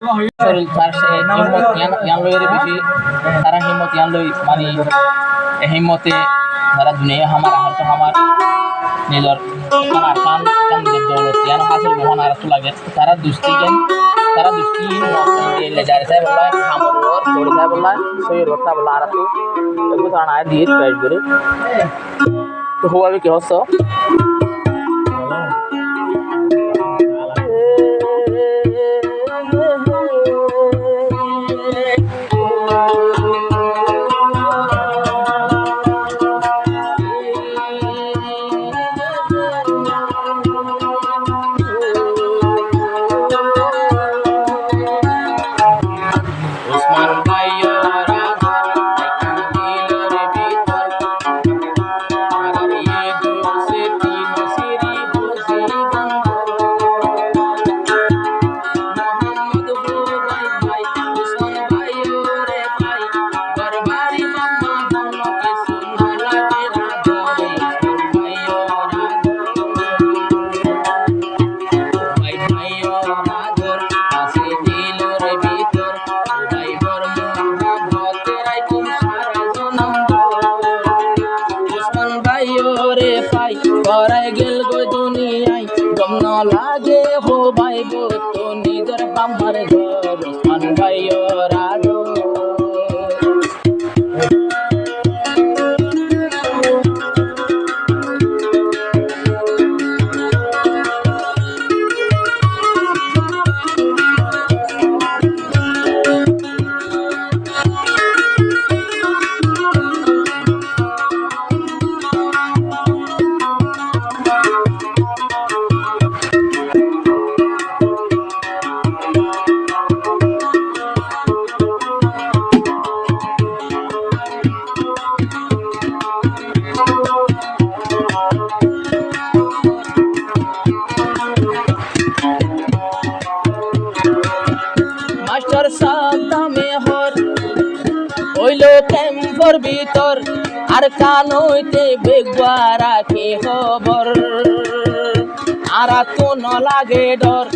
শরীর তার সে হিম্মত ইয়ান লইরে বেশি তারা হিম্মত ইয়ান লই মানে হিম্মতে তারা দুনিয়া হামার আহার তো হামার নিজর কান কান কান দৌলত ইয়ান হাসিল মোহন আর লাগে তারা দুস্তি ले जा रहे बोला हमर और थोड़ी सा बोला सही रोता बोला आ तू तो थाना आए दिए पैज करे तो हुआ भी क्या हो लागे हो भाई गो तो निदर पामर घर उस्मान भाई और आदो कैम्पर भीतर और कानोते बेगुआ राखे खबर और तो न लागे डर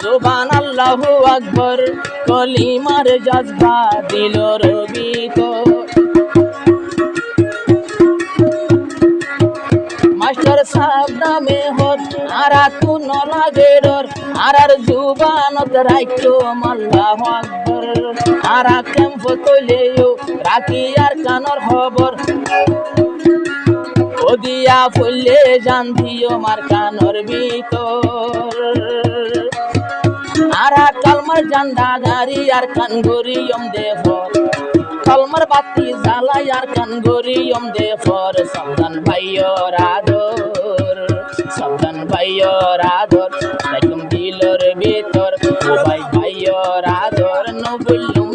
सुभान अल्लाहु अकबर कलिमार जज्बा दिलर भीतर मास्टर साहब नामे हर और तो न लागे डर और जुबानत राखो अल्लाहु अकबर আর ক্যাম্প তৈলেও রাখি আর কানর খবর ওদিয়া ফুললে জান দিও মার কানর ভিতর আর কালমার জান্ডা গাড়ি আর কান গরিয়ম দেফর কালমার বাতি জ্বালাই আর কান গরিয়ম দেফর সাবধান ভাইয়র আদর সাবধান ভাইয়র আদর একদম দিলর ভিতর ও ভাই ভাইয়র আদর নবুল্লু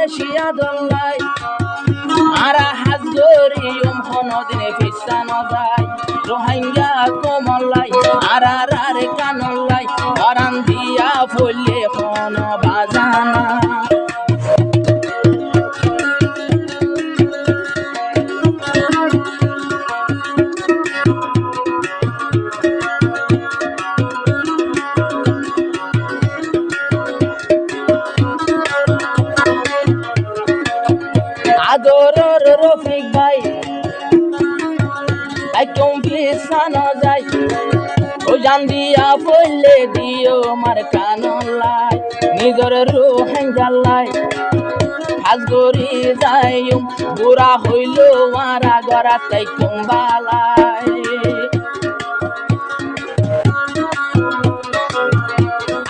বেশিয়া দল্লাই আরা হাজগরিয়ম হনদিনে ফিসানো যায় রোহিঙ্গা কোমলাই আরা রে কানলাই আরাম দিয়া ফুললে কোন বাজানা আদরর রফিক ভাই I complete sana jai o জান দিয়া পড়লে দিও মার কানলাই নিজর রুহান জ্বালাই হাজ গরি যাইম বুড়া হইল মারা গড়া তাই কুম্বালাই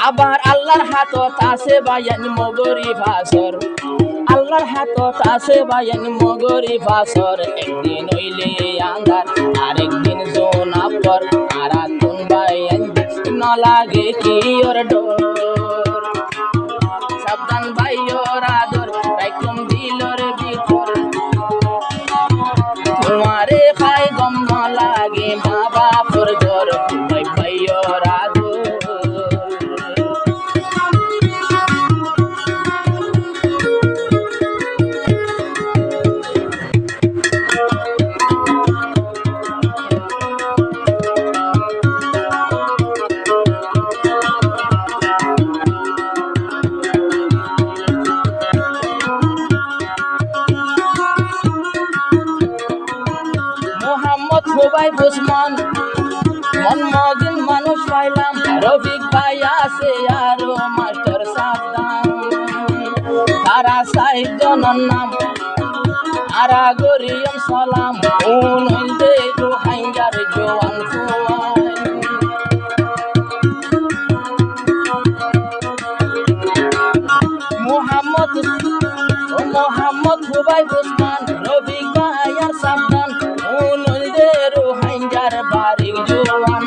আবার আল্লাহর হাতত আছে বায়ান মগরি ফাসর আল্লাহর হাতত আছে বায়ান মগরি ফাসর একদিন হইলে আন্ধার আরেকদিন জোনাপর আরাতুন বায়ান ন লাগে কি ওর ডোর সাবধান ভাইয়োর আদর রাইকুম দিলর ভিতর তোমারে খাই গম ন লাগে মা বাপর জোর ভাইয়োর আদর সবাই বুঝমান মন মগিন মানুষ পাইলাম রফিক ভাই আছে আরো মাস্টার সাবধান তারা সাইড জনন নাম আরা গরিয়ম সালাম উন হইলে রোহাঙ্গার জওয়ান ফুয়ান মোহাম্মদ সবাই বুঝমান রফিক ভাই আর সাবধান উন রোহাঙ্গার বাড়ির জওয়ান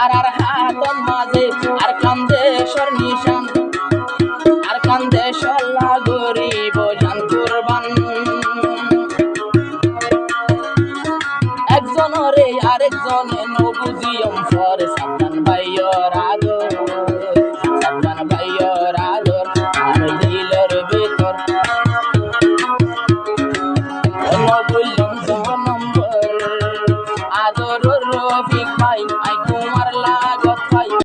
আর হাতন মাঝে আর কান্দেশ্বর নিশান আর কান্দেশ্বর লাগরিব জান কুরবান একজনরে আরেকজনে নবুজিয়ম ফর সাবধান ভাইয়োর